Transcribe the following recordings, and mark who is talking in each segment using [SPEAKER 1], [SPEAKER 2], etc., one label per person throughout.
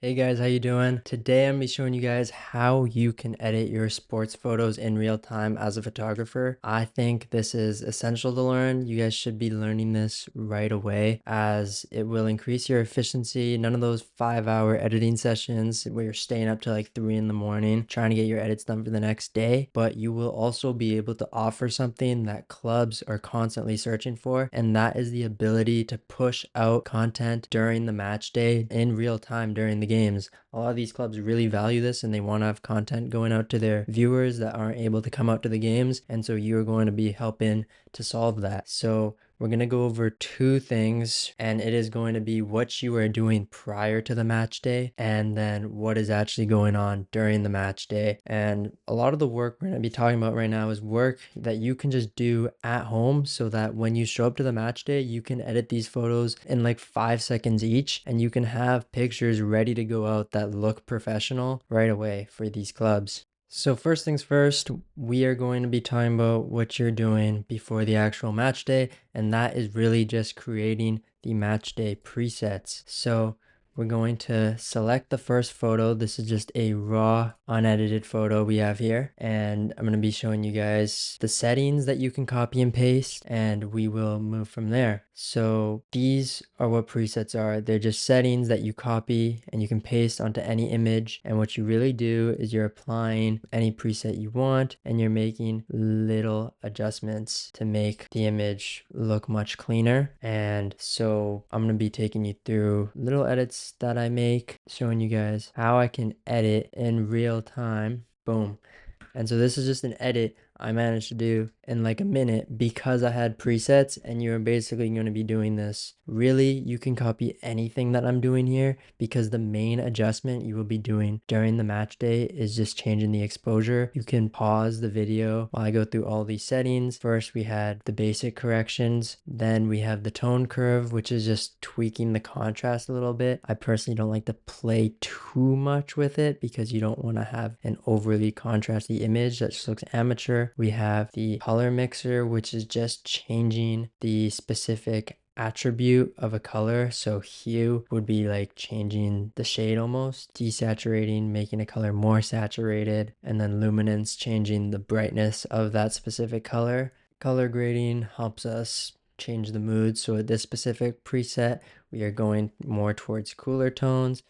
[SPEAKER 1] Hey guys, how you doing? Today I'm gonna be showing you guys how you can edit your sports photos in real time as a photographer. I think this is essential to learn. You guys should be learning this right away as it will increase your efficiency. None of those 5-hour editing sessions where you're staying up till like 3 in the morning trying to get your edits done for the next day, but you will also be able to offer something that clubs are constantly searching for, and that is the ability to push out content during the match day in real time during the games. A lot of these clubs really value this and they want to have content going out to their viewers that aren't able to come out to the games. And so you're going to be helping to solve that. So we're going to go over two things, and it is going to be what you are doing prior to the match day and then what is actually going on during the match day. And a lot of the work we're going to be talking about right now is work that you can just do at home so that when you show up to the match day, you can edit these photos in like 5 seconds each and you can have pictures ready to go out that look professional right away for these clubs. So first things first, we are going to be talking about what you're doing before the actual match day, and that is really just creating the match day presets. So we're going to select the first photo. This is just a raw, unedited photo we have here. And I'm going to be showing you guys the settings that you can copy and paste, and we will move from there. So these are what presets are. They're just settings that you copy and you can paste onto any image. And what you really do is you're applying any preset you want and you're making little adjustments to make the image look much cleaner. And so I'm going to be taking you through little edits that I make, showing you guys how I can edit in real time. Boom. And so this is just an edit I managed to do in like a minute because I had presets, and you're basically going to be doing this. Really, you can copy anything that I'm doing here because the main adjustment you will be doing during the match day is just changing the exposure. You can pause the video while I go through all these settings. First, we had the basic corrections. Then we have the tone curve, which is just tweaking the contrast a little bit. I personally don't like to play too much with it because you don't want to have an overly contrasty image that just looks amateur. We have the color mixer, which is just changing the specific attribute of a color. So hue would be like changing the shade almost, desaturating, making a color more saturated, and then luminance, changing the brightness of that specific color. Color grading helps us change the mood. So with this specific preset, we are going more towards cooler tones.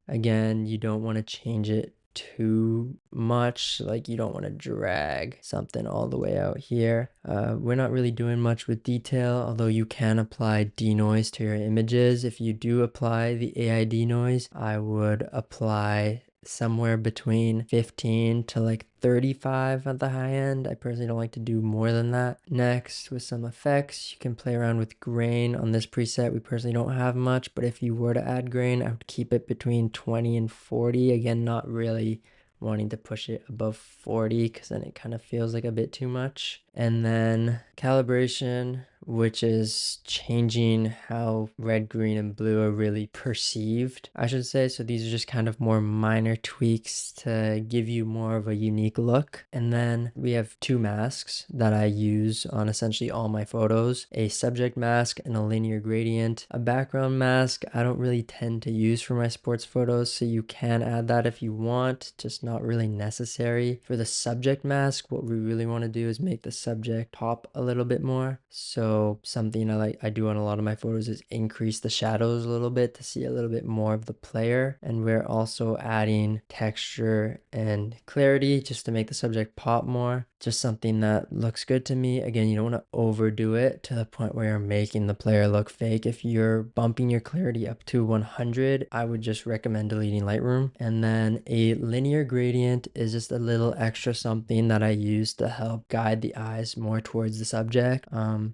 [SPEAKER 1] Again, you don't want to change it too much, like you don't want to drag something all the way out here. We're not really doing much with detail, although you can apply denoise to your images. If you do apply the AI denoise, I would apply somewhere between 15 to like 35 at the high end. I personally don't like to do more than that. Next, with some effects, you can play around with grain. On this preset, we personally don't have much, but if you were to add grain, I would keep it between 20 and 40. Again, not really wanting to push it above 40 because then it kind of feels like a bit too much. And then calibration, which is changing how red, green, and blue are really perceived, I should say. So these are just kind of more minor tweaks to give you more of a unique look. And then we have two masks that I use on essentially all my photos: a subject mask and a linear gradient. A background mask I don't really tend to use for my sports photos, so you can add that if you want, just not really necessary. For the subject mask, what we really want to do is make the subject pop a little bit more. So something I do on a lot of my photos is increase the shadows a little bit to see a little bit more of the player. And we're also adding texture and clarity just to make the subject pop more. Just something that looks good to me. Again, you don't want to overdo it to the point where you're making the player look fake. If you're bumping your clarity up to 100, I would just recommend deleting Lightroom. And then a linear gradient is just a little extra something that I use to help guide the eyes more towards the subject.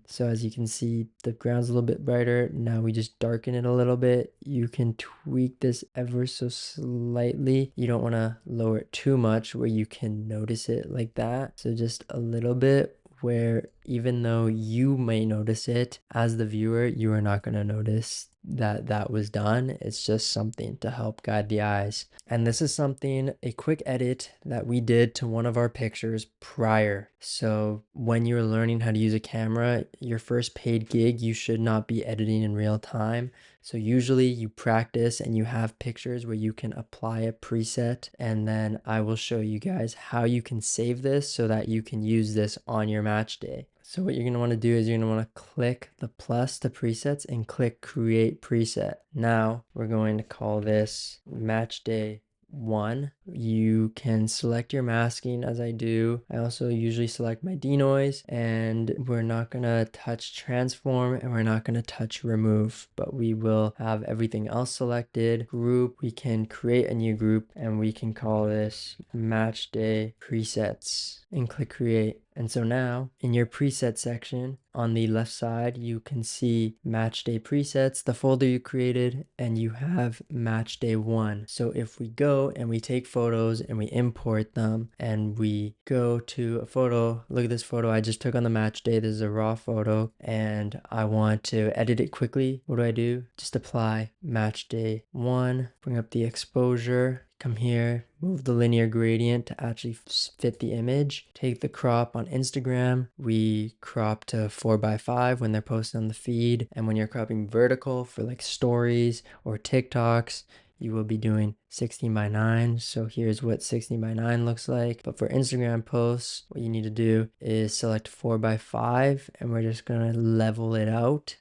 [SPEAKER 1] So as you can see, the ground's a little bit brighter. Now we just darken it a little bit. You can tweak this ever so slightly. You don't want to lower it too much where you can notice it like that. So just a little bit where even though you may notice it, as the viewer, you are not going to notice that that was done. It's just something to help guide the eyes. And this is something, a quick edit that we did to one of our pictures prior. So when you're learning how to use a camera, your first paid gig, you should not be editing in real time. So usually you practice and you have pictures where you can apply a preset, and then I will show you guys how you can save this so that you can use this on your match day. So what you're going to want to do is you're going to want to click the plus to presets and click create preset. Now we're going to call this match day 1. You can select your masking as I do. I also usually select my denoise, and we're not gonna touch transform and we're not gonna touch remove, but we will have everything else selected. Group, we can create a new group and we can call this match day presets and click create. And so now in your preset section on the left side, you can see match day presets, the folder you created, and you have match day 1. So if we go and we take photos and we import them and we go to a photo, look at this photo I just took on the match day. This is a raw photo and I want to edit it quickly. What do? Just apply match day 1, bring up the exposure, come here, move the linear gradient to actually fit the image. Take the crop on Instagram. We crop to 4:5 when they're posted on the feed. And when you're cropping vertical for like stories or TikToks, you will be doing 16:9. So here's what 16:9 looks like. But for Instagram posts, what you need to do is select 4:5 and we're just gonna level it out.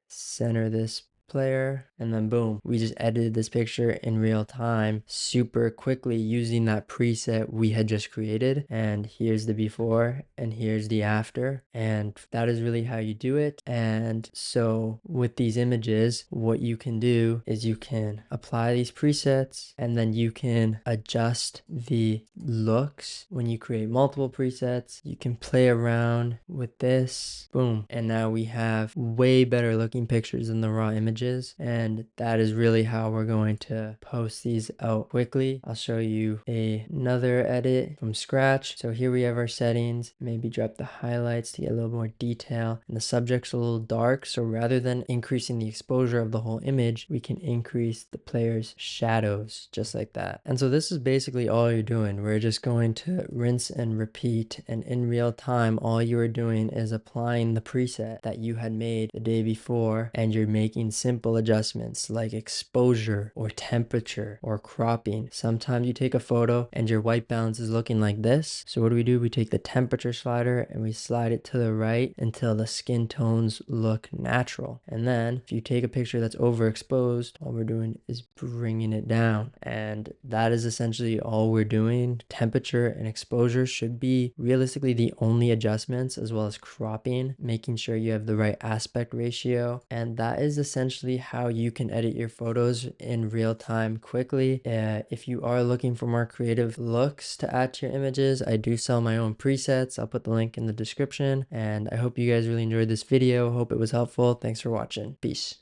[SPEAKER 1] Center this player, and then boom, we just edited this picture in real time super quickly using that preset we had just created. And here's the before and here's the after, and that is really how you do it. And so with these images, what you can do is you can apply these presets and then you can adjust the looks. When you create multiple presets, you can play around with this, boom, and now we have way better looking pictures than the raw images. And that is really how we're going to post these out quickly. I'll show you another edit from scratch. So here we have our settings. Maybe drop the highlights to get a little more detail, and the subject's a little dark, so rather than increasing the exposure of the whole image, we can increase the player's shadows just like that. And so this is basically all you're doing. We're just going to rinse and repeat, and in real time all you are doing is applying the preset that you had made the day before, and you're making simple adjustments like exposure or temperature or cropping. Sometimes you take a photo and your white balance is looking like this, so what do? We take the temperature slider and we slide it to the right until the skin tones look natural. And then if you take a picture that's overexposed, all we're doing is bringing it down, and that is essentially all we're doing. Temperature and exposure should be realistically the only adjustments, as well as cropping, making sure you have the right aspect ratio. And that is essentially how you can edit your photos in real time quickly. If you are looking for more creative looks to add to your images, I do sell my own presets. I'll put the link in the description, and I hope you guys really enjoyed this video. Hope it was helpful. Thanks for watching. Peace.